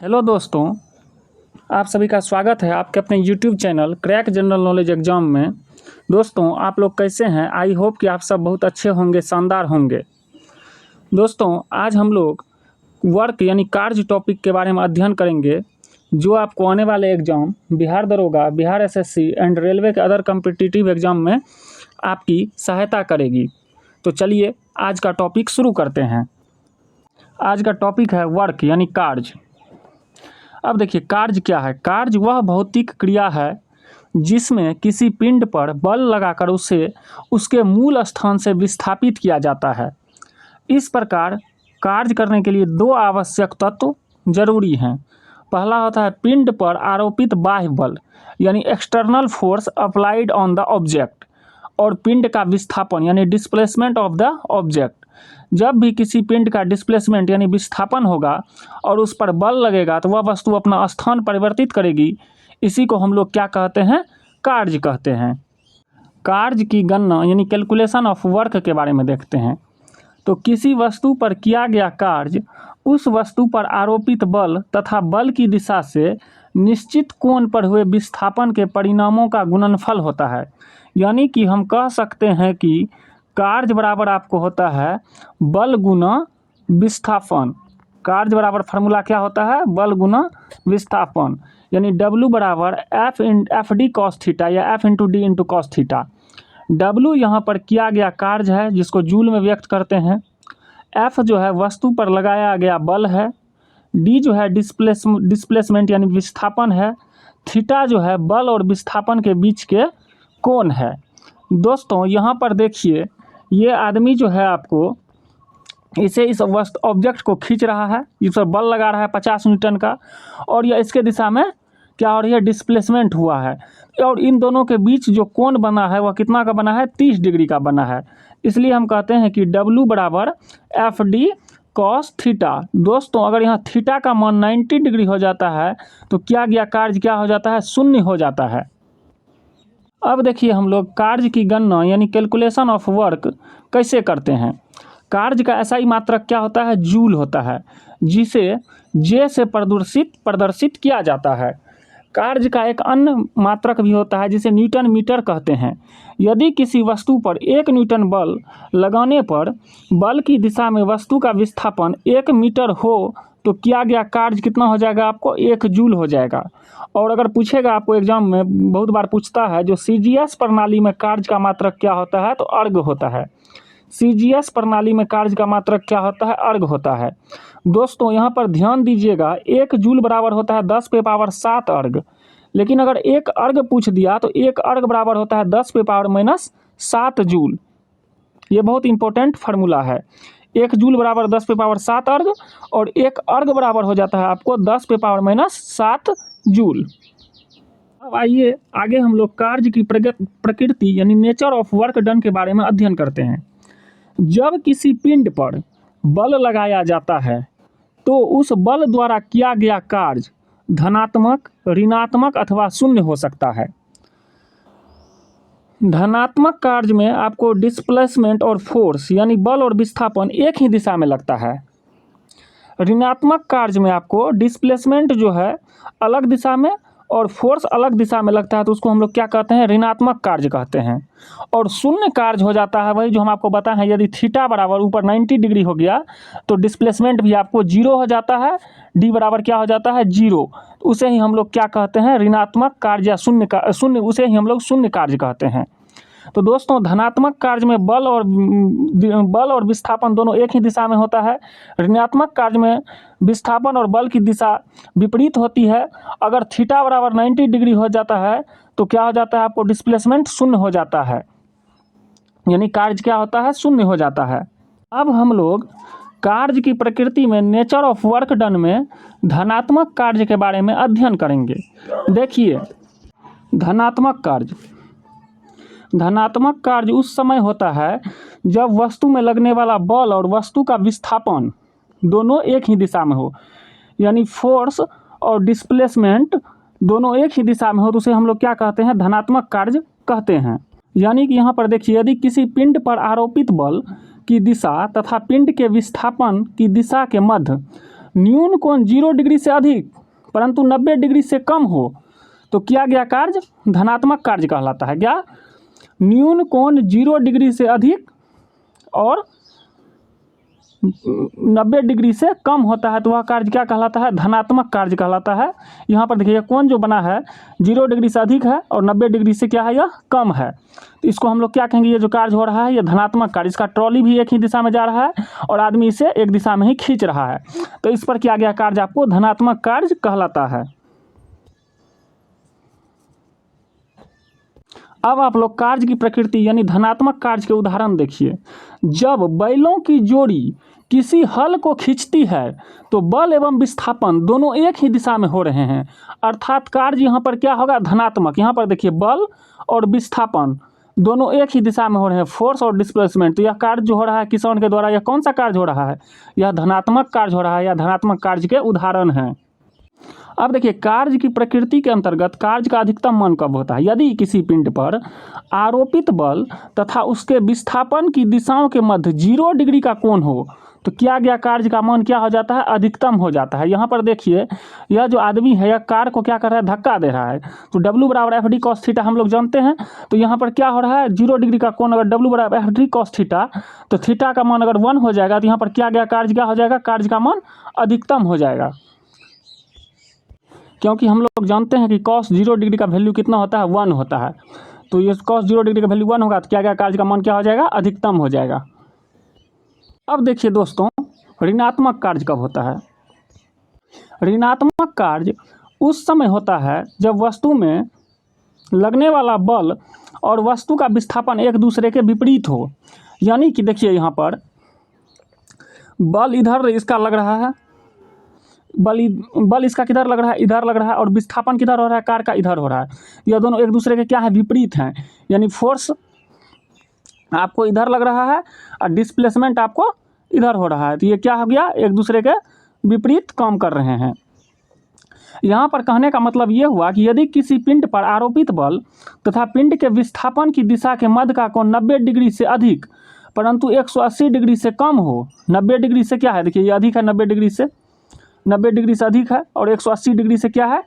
Hello दोस्तों, आप सभी का स्वागत है आपके अपने YouTube channel crack general knowledge exam में। दोस्तों, आप लोग कैसे हैं? आई होप कि आप सब बहुत अच्छे होंगे, शानदार होंगे। दोस्तों, आज हम लोग वर्क यानी कार्य टॉपिक के बारे में अध्ययन करेंगे, जो आपको आने वाले एग्जाम बिहार दरोगा, बिहार एसएससी एंड रेलवे के अदर कॉम्पिटिटिव एग्जाम में आपकी सहायता करेगी। तो चलिए आज का टॉपिक शुरू करते हैं। आज का टॉपिक है वर्क यानी कार्य। अब देखिए, कार्य क्या है? कार्य वह भौतिक क्रिया है जिसमें किसी पिंड पर बल लगाकर उसे उसके मूल स्थान से विस्थापित किया जाता है। इस प्रकार कार्य करने के लिए दो आवश्यक तत्व जरूरी हैं। पहला होता है पिंड पर आरोपित बाह्य बल यानी external force applied on the object, और पिंड का विस्थापन यानी डिस्प्लेसमेंट ऑफ द ऑब्जेक्ट। जब भी किसी पिंड का डिस्प्लेसमेंट यानी विस्थापन होगा और उस पर बल लगेगा तो वह वस्तु अपना स्थान परिवर्तित करेगी। इसी को हम लोग क्या कहते हैं? कार्य कहते हैं। कार्य की गणना यानी कैलकुलेशन ऑफ वर्क के बारे में देखते हैं। तो किसी वस्तु पर किया गया कार्य उस वस्तु पर आरोपित बल तथा बल की दिशा से निश्चित कोण पर हुए विस्थापन के परिणामों का गुणनफल होता है। यानी कि हम कह सकते हैं कि कार्य बराबर आपको होता है बल गुना विस्थापन। कार्य बराबर फार्मूला क्या होता है? बल गुना विस्थापन, यानी W बराबर एफ डी कॉस थीटा या F into D into cos theta. W यहाँ पर किया गया कार्य है जिसको जूल में व्यक्त करते हैं। F जो है वस्तु पर लगाया गया बल है। D जो है डिस्प्लेसमेंट यानी विस्थापन है। थीटा जो है बल और विस्थापन के बीच के कोण है। दोस्तों, यहाँ पर देखिए, ये आदमी जो है आपको इसे इस वस्तु ऑब्जेक्ट को खींच रहा है, इस पर बल लगा रहा है 50 न्यूटन का, और यह इसके दिशा में क्या हो रही है? डिस्प्लेसमेंट हुआ है। और इन दोनों के बीच जो कोण बना है वह कितना का बना है? 30 डिग्री का बना है। इसलिए हम कहते हैं कि W बराबर एफ डी कॉस थीटा। दोस्तों, अगर यहाँ थीटा का मान 90 डिग्री हो जाता है तो किया गया कार्य क्या हो जाता है? शून्य हो जाता है। अब देखिए, हम लोग कार्य की गणना यानी कैलकुलेशन ऑफ वर्क कैसे करते हैं। कार्य का SI मात्रक क्या होता है? जूल होता है, जिसे J से प्रदर्शित किया जाता है। कार्य का एक अन्य मात्रक भी होता है जिसे न्यूटन मीटर कहते हैं। यदि किसी वस्तु पर 1 न्यूटन बल लगाने पर बल की दिशा में वस्तु का विस्थापन 1 मीटर हो तो किया गया कार्य कितना हो जाएगा? आपको 1 जूल हो जाएगा। और अगर पूछेगा आपको एग्जाम में, बहुत बार पूछता है, जो CGS प्रणाली में कार्य का मात्रक क्या होता है? तो अर्ग होता है। CGS प्रणाली में कार्य का मात्रक क्या होता है? अर्ग होता है। दोस्तों, यहाँ पर ध्यान दीजिएगा, 1 जूल बराबर होता है 10 पे पावर 7 अर्ग। लेकिन अगर 1 अर्ग पूछ दिया तो 1 अर्ग बराबर होता है 10 पे पावर माइनस 7 जूल। ये बहुत इंपॉर्टेंट फार्मूला है। 1 जूल बराबर 10 पे पावर 7 अर्ग, और 1 अर्ग बराबर हो जाता है आपको 10 पे पावर माइनस 7 जूल। अब आइए आगे हम लोग कार्य की प्रकृति यानी नेचर ऑफ वर्क डन के बारे में अध्ययन करते हैं। जब किसी पिंड पर बल लगाया जाता है तो उस बल द्वारा किया गया कार्य धनात्मक, ऋणात्मक अथवा शून्य हो सकता है। धनात्मक कार्य में आपको डिस्प्लेसमेंट और फोर्स यानी बल और विस्थापन एक ही दिशा में लगता है। ऋणात्मक कार्य में आपको डिस्प्लेसमेंट जो है अलग दिशा में और फोर्स अलग दिशा में लगता है, तो उसको हम लोग क्या कहते हैं? ऋणात्मक कार्य कहते हैं। और शून्य कार्य हो जाता है वही जो हम आपको बताए हैं, यदि थीटा बराबर ऊपर 90 डिग्री हो गया तो डिस्प्लेसमेंट भी आपको 0 हो जाता है। डी बराबर क्या हो जाता है? 0। उसे ही हम लोग क्या कहते हैं? ऋणात्मक कार्य या शून्य, उसे ही हम लोग शून्य कार्य कहते हैं। तो दोस्तों, धनात्मक कार्य में बल और विस्थापन दोनों एक ही दिशा में होता है। ऋणात्मक कार्य में विस्थापन और बल की दिशा विपरीत होती है। अगर थीटा बराबर 90 डिग्री हो जाता है तो क्या हो जाता है? आपको डिस्प्लेसमेंट शून्य हो जाता है, यानी कार्य क्या होता है? शून्य हो जाता है। अब हम लोग कार्य की प्रकृति में नेचर ऑफ वर्क डन में धनात्मक कार्य के बारे में अध्ययन करेंगे। देखिए, धनात्मक कार्य उस समय होता है जब वस्तु में लगने वाला बल और वस्तु का विस्थापन दोनों एक ही दिशा में हो, यानी फोर्स और डिस्प्लेसमेंट दोनों एक ही दिशा में हो, तो उसे हम लोग क्या कहते हैं? धनात्मक कार्य कहते हैं। यानी कि यहाँ पर देखिए, यदि किसी पिंड पर आरोपित बल की दिशा तथा पिंड के विस्थापन की दिशा के मध्य न्यून कोण 0 डिग्री से अधिक परंतु 90 डिग्री से कम हो तो किया गया कार्य धनात्मक कार्य कहलाता है। क्या? न्यून कोण 0 डिग्री से अधिक और 90 डिग्री से कम होता है तो वह कार्य क्या कहलाता है? धनात्मक कार्य कहलाता है। यहाँ पर देखिए कोण जो बना है 0 डिग्री से अधिक है और 90 डिग्री से क्या है? यह कम है। तो इसको हम लोग क्या कहेंगे? ये जो कार्य हो रहा है ये धनात्मक कार्य। इसका ट्रॉली भी एक ही दिशा में जा रहा है और आदमी इसे एक दिशा में ही खींच रहा है, तो इस पर किया गया कार्य आपको धनात्मक कार्य कहलाता है। अब आप लोग कार्य की प्रकृति यानी धनात्मक कार्य के उदाहरण देखिए। जब बैलों की जोड़ी किसी हल को खींचती है तो बल एवं विस्थापन दोनों एक ही दिशा में हो रहे हैं, अर्थात कार्य यहाँ पर क्या होगा? धनात्मक। यहाँ पर देखिए बल और विस्थापन दोनों एक ही दिशा में हो रहे हैं, फोर्स और डिस्प्लेसमेंट। तो यह कार्य जो हो रहा है किसान के द्वारा, यह कौन सा कार्य हो रहा है? यह धनात्मक कार्य हो रहा है। यह धनात्मक कार्य के उदाहरण हैं। अब देखिए कार्य की प्रकृति के अंतर्गत कार्य का अधिकतम मान कब होता है? यदि किसी पिंड पर आरोपित बल तथा उसके विस्थापन की दिशाओं के मध्य 0 डिग्री का कोण हो तो किया गया कार्य का मान क्या हो जाता है? अधिकतम हो जाता है। यहाँ पर देखिए यह जो आदमी है यह कार को क्या कर रहा है? धक्का दे रहा है। तो W बराबर एफ डी कॉस थीटा हम लोग जानते हैं। तो यहाँ पर क्या हो रहा है? 0 डिग्री का कोण अगर W बराबर एफ डी कॉस थीटा तो थीटा का मान अगर 1 हो जाएगा तो यहाँ पर क्या गया कार्य क्या हो जाएगा? कार्य का मान अधिकतम हो जाएगा, क्योंकि हम लोग जानते हैं कि कॉस 0 डिग्री का वैल्यू कितना होता है? 1 होता है। तो ये कॉस 0 डिग्री का वैल्यू 1 होगा तो क्या गया कार्य का मान क्या हो जाएगा? अधिकतम हो जाएगा। अब देखिए दोस्तों ऋणात्मक कार्य कब होता है? ऋणात्मक कार्य उस समय होता है जब वस्तु में लगने वाला बल और वस्तु का विस्थापन एक दूसरे के विपरीत हो। यानी कि देखिए यहाँ पर बल इधर इसका लग रहा है, बल इसका किधर लग रहा है? इधर लग रहा है। और विस्थापन किधर हो रहा है? कार का इधर हो रहा है। यह दोनों एक दूसरे के क्या है? विपरीत हैं। यानी फोर्स आपको इधर लग रहा है और डिस्प्लेसमेंट आपको इधर हो रहा है। तो ये क्या हो गया? एक दूसरे के विपरीत काम कर रहे हैं। यहाँ पर कहने का मतलब ये हुआ कि यदि किसी पिंड पर आरोपित बल तथा पिंड के विस्थापन की दिशा के मध्य का कोण 90 डिग्री से अधिक परंतु 180 डिग्री से कम हो। 90 डिग्री से क्या है? देखिए ये अधिक है, 90 डिग्री से अधिक है और 180 डिग्री से क्या है?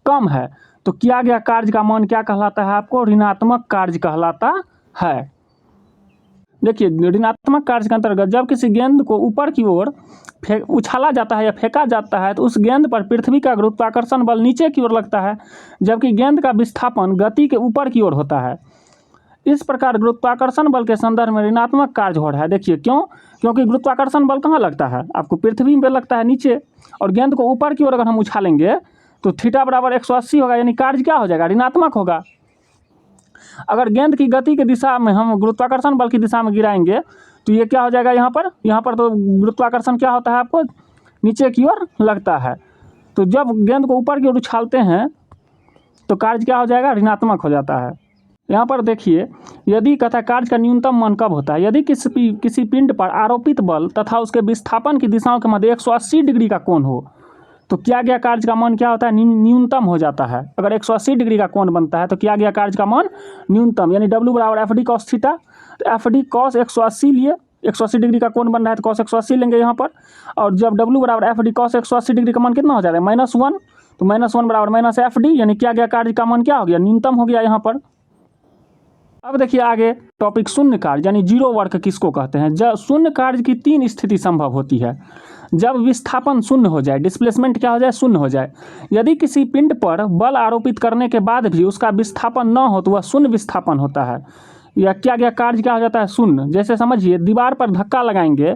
कम है। तो किया गया कार्य का मान क्या कहलाता है? आपको ऋणात्मक कार्य कहलाता है। देखिए ऋणात्मक कार्य के अंतर्गत जब किसी गेंद को ऊपर की ओर उछाला जाता है या फेंका जाता है तो उस गेंद पर पृथ्वी का गुरुत्वाकर्षण बल नीचे की ओर लगता है, जबकि गेंद का विस्थापन गति के ऊपर की ओर होता है। इस प्रकार गुरुत्वाकर्षण बल के संदर्भ में ऋणात्मक कार्य हो रहा है। देखिए क्यों? क्योंकि गुरुत्वाकर्षण बल कहाँ लगता है? आपको पृथ्वी पे लगता है नीचे, और गेंद को ऊपर की ओर अगर हम उछालेंगे तो थीटा बराबर 180 होगा, यानी कार्य क्या हो जाएगा? ऋणात्मक होगा। अगर गेंद की गति के दिशा में हम गुरुत्वाकर्षण बल की दिशा में गिराएंगे तो ये क्या हो जाएगा? यहाँ पर तो गुरुत्वाकर्षण क्या होता है? आपको नीचे की ओर लगता है। तो जब गेंद को ऊपर की ओर उछालते हैं तो कार्य क्या हो जाएगा? ऋणात्मक हो जाता है। यहाँ पर देखिए यदि कहता है कार्य का न्यूनतम मान कब होता है? यदि किसी पिंड पर आरोपित बल तथा उसके विस्थापन की दिशाओं के मध्य 180 डिग्री का कोण हो तो किया गया कार्य का मान क्या होता है? न्यूनतम हो जाता है। अगर 180 डिग्री का कोण बनता है तो किया गया कार्य का मान न्यूनतम, यानी W बराबर एफ डी कॉस थीटा। तो एफ डी कॉस 180 लिए, 180 डिग्री का कोण बन रहा है तो कॉस 180 लेंगे यहाँ पर। और जब W बराबर एफ डी कॉस 180 डिग्री का मान कितना हो जाता है? -1। तो -1 बराबर माइनस एफ डी, यानी किया गया कार्य का मान क्या हो गया? न्यूनतम हो गया यहाँ पर। अब देखिए आगे टॉपिक शून्य कार्य यानी जीरो वर्क किसको कहते हैं? जब शून्य कार्य की 3 स्थिति संभव होती है। जब विस्थापन शून्य हो जाए, डिस्प्लेसमेंट क्या हो जाए? शून्य हो जाए। यदि किसी पिंड पर बल आरोपित करने के बाद भी उसका विस्थापन न हो तो वह शून्य विस्थापन होता है। या क्या गया कार्य क्या हो जाता है? शून्य। जैसे समझिए दीवार पर धक्का लगाएंगे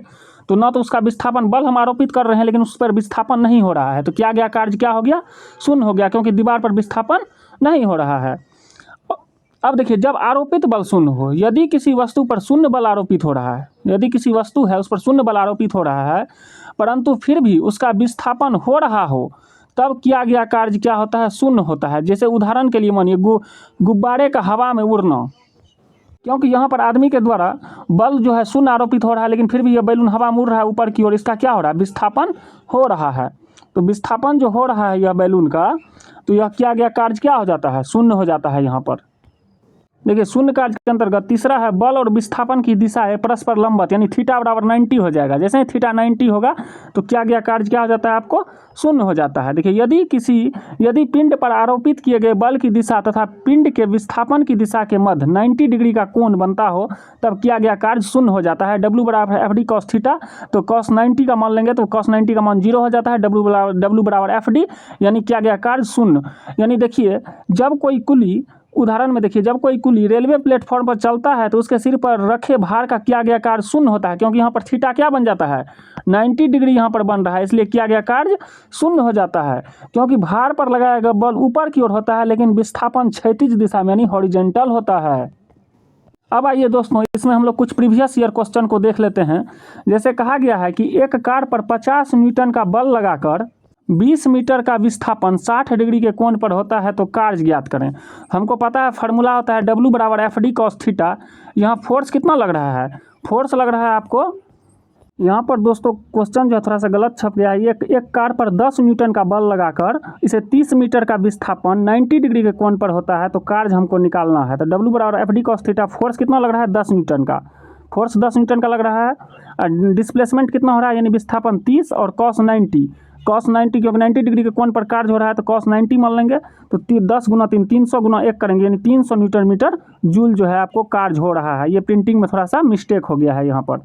तो न तो उसका विस्थापन, बल हम आरोपित कर रहे हैं लेकिन उस पर विस्थापन नहीं हो रहा है, तो क्या गया कार्य क्या हो गया? शून्य हो गया, क्योंकि दीवार पर विस्थापन नहीं हो रहा है। अब देखिए जब आरोपित बल शून्य हो, यदि किसी वस्तु पर शून्य बल आरोपित हो रहा है, यदि किसी वस्तु है उस पर शून्य बल आरोपित हो रहा है परंतु फिर भी उसका विस्थापन हो रहा हो, तब किया गया कार्य क्या होता है? शून्य होता है। जैसे उदाहरण के लिए मानिए गुब्बारे का हवा में उड़ना, क्योंकि यहाँ पर आदमी के द्वारा बल जो है शून्य आरोपित हो रहा है लेकिन फिर भी यह बैलून हवा में उड़ रहा है ऊपर की ओर, इसका क्या हो रहा है? विस्थापन हो रहा है। तो विस्थापन जो हो रहा है यह बैलून का, तो यह किया गया कार्य क्या हो जाता है? शून्य हो जाता है यहाँ पर। देखिए शून्य कार्य के अंतर्गत तीसरा है बल और विस्थापन की दिशा है परस्पर लंबवत, यानी थीटा बराबर 90 हो जाएगा। जैसे ही थीटा 90 होगा तो क्या गया कार्य क्या हो जाता है आपको शून्य हो जाता है। देखिए यदि पिंड पर आरोपित किए गए बल की दिशा तथा पिंड के विस्थापन की दिशा के मध्य 90 डिग्री का कोण बनता हो तब किया गया कार्य शून्य हो जाता है। डब्ल्यू बराबर एफ डी कॉस थीटा, तो कॉस 90 का मान लेंगे तो कॉस 90 का मान 0 हो जाता है। डब्ल्यू बराबर एफ डी, यानी किया गया कार्य शून्य। यानी देखिए जब कोई कुली, उदाहरण में देखिए जब कोई कुली रेलवे प्लेटफॉर्म पर चलता है तो उसके सिर पर रखे भार का किया गया कार्य शून्य होता है, क्योंकि यहाँ पर थीटा क्या बन जाता है 90 डिग्री यहाँ पर बन रहा है, इसलिए किया गया कार्य शून्य हो जाता है। क्योंकि भार पर लगाया गया बल ऊपर की ओर होता है लेकिन विस्थापन क्षैतिज दिशा में यानी हॉरिजॉन्टल होता है। अब आइए दोस्तों इसमें हम लोग कुछ प्रीवियस ईयर क्वेश्चन को देख लेते हैं। जैसे कहा गया है कि एक कार पर 50 न्यूटन का बल लगाकर 20 मीटर का विस्थापन 60 डिग्री के कोण पर होता है तो कार्य ज्ञात करें। हमको पता है फार्मूला होता है डब्ल्यू बराबर एफ डी कॉस थीटा। यहाँ फोर्स कितना लग रहा है, फोर्स लग रहा है आपको, यहाँ पर दोस्तों क्वेश्चन जो है थोड़ा सा गलत छप गया है। एक कार पर 10 न्यूटन का बल लगाकर इसे 30 मीटर का विस्थापन 90 डिग्री के कोण पर होता है तो कार्य हमको निकालना है। तो डब्ल्यू बराबर F D cos theta, force कितना लग रहा है 10 न्यूटन का, फोर्स 10 न्यूटन का लग रहा है। डिस्प्लेसमेंट कितना हो रहा है यानी विस्थापन 30 और कॉस 90 क्योंकि 90 डिग्री के कोण पर कार्य हो रहा है तो कॉस 90 मान लेंगे। तो 10 गुना 3 300 गुना 1 करेंगे यानी 300 न्यूटन मीटर जूल जो है आपको कार्य हो रहा है। ये प्रिंटिंग में थोड़ा सा मिस्टेक हो गया है यहाँ पर।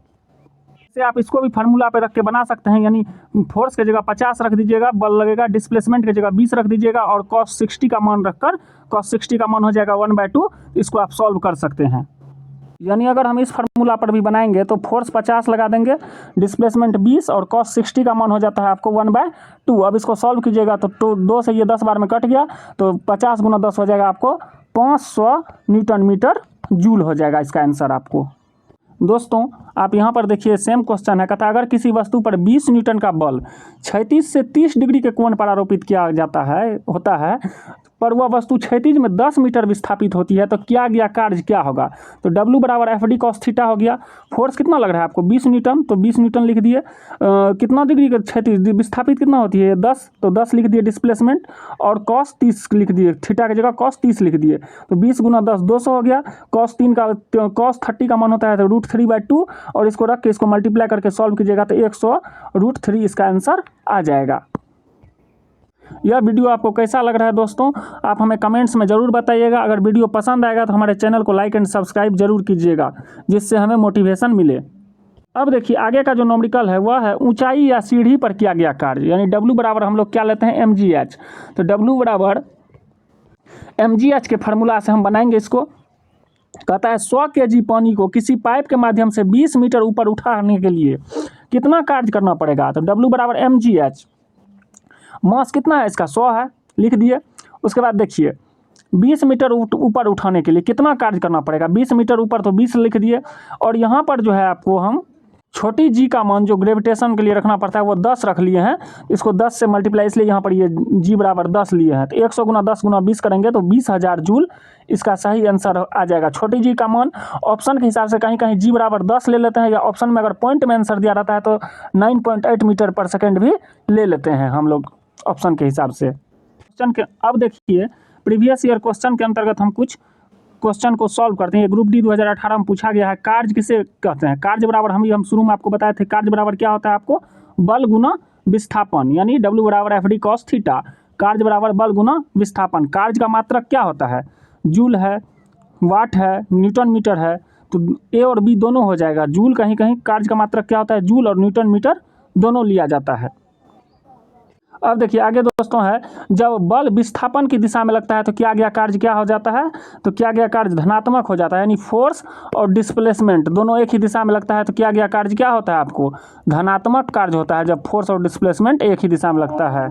से आप इसको भी फार्मूला पे रख के बना सकते हैं, यानी फोर्स की जगह 50 रख दीजिएगा, बल लगेगा, डिस्प्लेसमेंट की जगह 20 रख दीजिएगा और कॉस 60 का मान रखकर कॉस 60 का मान हो जाएगा 1/2। इसको आप सॉल्व कर सकते हैं। यानी अगर हम इस फार्मूला पर भी बनाएंगे तो फोर्स 50 लगा देंगे, डिस्प्लेसमेंट 20 और कॉस 60 का मान हो जाता है आपको 1/2। अब इसको सॉल्व कीजिएगा तो 2 से ये 10 बार में कट गया तो 50 गुना 10 हो जाएगा आपको 500 न्यूटन मीटर जूल हो जाएगा इसका आंसर आपको। दोस्तों आप यहाँ पर देखिए सेम क्वेश्चन है, कहता है अगर किसी वस्तु पर 20 न्यूटन का बल क्षैतिज से 30 डिग्री के कोण पर आरोपित किया जाता है होता है पर वह वस्तु क्षैतिज में 10 मीटर विस्थापित होती है तो किया गया कार्य क्या होगा। तो डब्ल्यू बराबर एफ डी कॉस थीटा हो गया। फोर्स कितना लग रहा है आपको 20 न्यूटन, तो 20 न्यूटन लिख दिए। कितना डिग्री का क्षैतिज विस्थापित कितना होती है 10, तो 10 लिख दिए डिस्प्लेसमेंट और कॉस 30 लिख दिए, थीटा की जगह कॉस 30 लिख दिए। तो 20 गुना 10 200 हो गया। कॉस 30 का मान होता है तो √3/2 और इसको रख के इसको मल्टीप्लाई करके सॉल्व कीजिएगा तो 100√3 इसका आंसर आ जाएगा। यह वीडियो आपको कैसा लग रहा है दोस्तों आप हमें कमेंट्स में ज़रूर बताइएगा। अगर वीडियो पसंद आएगा तो हमारे चैनल को लाइक एंड सब्सक्राइब जरूर कीजिएगा जिससे हमें मोटिवेशन मिले। अब देखिए आगे का जो नॉमेरिकल है वह है ऊंचाई या सीढ़ी पर किया गया कार्य, यानी डब्ल्यू बराबर हम लोग क्या लेते हैं mgh। तो डब्ल्यू बराबर mgh के फार्मूला से हम बनाएंगे इसको। कहता है 100 kg पानी को किसी पाइप के माध्यम से 20 मीटर ऊपर उठाने के लिए कितना कार्य करना पड़ेगा। तो डब्ल्यू बराबर mgh, मास कितना है इसका 100 है, लिख दिए। उसके बाद देखिए 20 मीटर ऊपर उठाने के लिए कितना कार्य करना पड़ेगा, 20 मीटर ऊपर तो 20 लिख दिए। और यहाँ पर जो है आपको हम छोटी जी का मान जो ग्रेविटेशन के लिए रखना पड़ता है वो 10 रख लिए हैं, इसको 10 से मल्टीप्लाई इसलिए यहाँ पर ये जी बराबर 10 लिए हैं। तो 100 गुना 10 गुना 20 करेंगे तो 20,000 जूल इसका सही आंसर आ जाएगा। छोटी जी का मान ऑप्शन के हिसाब से कहीं कहीं जी बराबर 10 ले लेते हैं, या ऑप्शन में अगर पॉइंट में आंसर दिया रहता है तो 9.8 मीटर पर सेकेंड भी ले लेते हैं हम लोग ऑप्शन के हिसाब से। क्वेश्चन के अब देखिए प्रीवियस ईयर क्वेश्चन के अंतर्गत हम कुछ क्वेश्चन को सॉल्व करते हैं। ग्रुप डी 2018 में पूछा गया है कार्य किसे कहते हैं। कार्य बराबर हम शुरू में आपको बताए थे कार्य बराबर क्या होता है आपको बल गुना विस्थापन, यानी डब्ल्यू बराबर एफ डी कॉस थीटा। कार्य बराबर बल गुना विस्थापन। कार्य का मात्रक क्या होता है जूल है, वाट है, न्यूटन मीटर है, तो ए और बी दोनों हो जाएगा। जूल कहीं कहीं कार्य का मात्रक क्या होता है जूल और न्यूटन मीटर दोनों लिया जाता है। अब देखिए आगे दोस्तों है जब बल विस्थापन की दिशा में लगता है तो किया गया कार्य क्या हो जाता है, तो किया गया कार्य धनात्मक हो जाता है, यानी फोर्स और डिस्प्लेसमेंट दोनों एक ही दिशा में लगता है तो किया गया कार्य क्या होता है आपको धनात्मक कार्य होता है जब फोर्स और डिस्प्लेसमेंट एक ही दिशा में लगता है।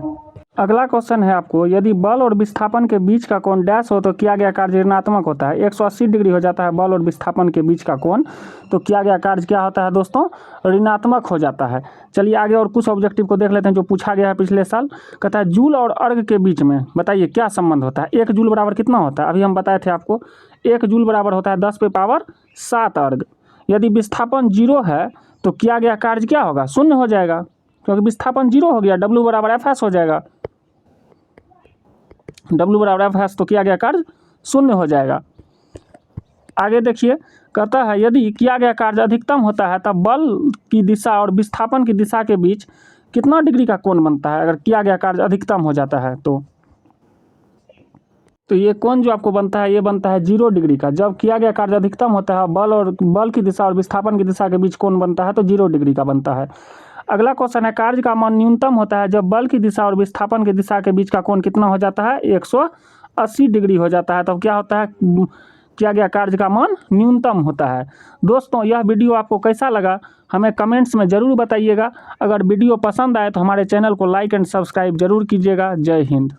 अगला क्वेश्चन है आपको यदि बल और विस्थापन के बीच का कोण डैश हो तो किया गया कार्य ऋणात्मक होता है। 180 डिग्री हो जाता है बल और विस्थापन के बीच का कोण, तो किया गया कार्य क्या होता है दोस्तों ऋणात्मक हो जाता है। चलिए आगे और कुछ ऑब्जेक्टिव को देख लेते हैं जो पूछा गया है पिछले साल। कहता है जूल और अर्ग के बीच में बताइए क्या संबंध होता है। 1 जूल बराबर कितना होता है, अभी हम बताए थे आपको 1 जूल बराबर होता है 10⁻7 अर्ग। यदि विस्थापन 0 है तो किया गया कार्य क्या होगा शून्य हो जाएगा, क्योंकि विस्थापन 0 हो गया। डब्ल्यू बराबर एफ एस हो जाएगा, डब्ल्यू बराबर एफ एस तो किया गया कार्य शून्य हो जाएगा। आगे देखिए, कहता है यदि किया गया कार्य अधिकतम होता है तब बल की दिशा और विस्थापन की दिशा के बीच कितना डिग्री का कोण बनता है, अगर किया गया कार्य अधिकतम हो जाता है तो ये कोण जो आपको बनता है ये बनता है 0 डिग्री का। जब किया गया कार्य अधिकतम होता है बल की दिशा और विस्थापन की दिशा के बीच कोण बनता है तो 0 डिग्री का बनता है। अगला क्वेश्चन है, कार्य का मान न्यूनतम होता है जब बल की दिशा और विस्थापन की दिशा के बीच का कोण कितना हो जाता है, 180 डिग्री हो जाता है। तब क्या होता है, किया गया कार्य का मान न्यूनतम होता है। दोस्तों यह वीडियो आपको कैसा लगा हमें कमेंट्स में ज़रूर बताइएगा। अगर वीडियो पसंद आए तो हमारे चैनल को लाइक एंड सब्सक्राइब जरूर कीजिएगा। जय हिंद।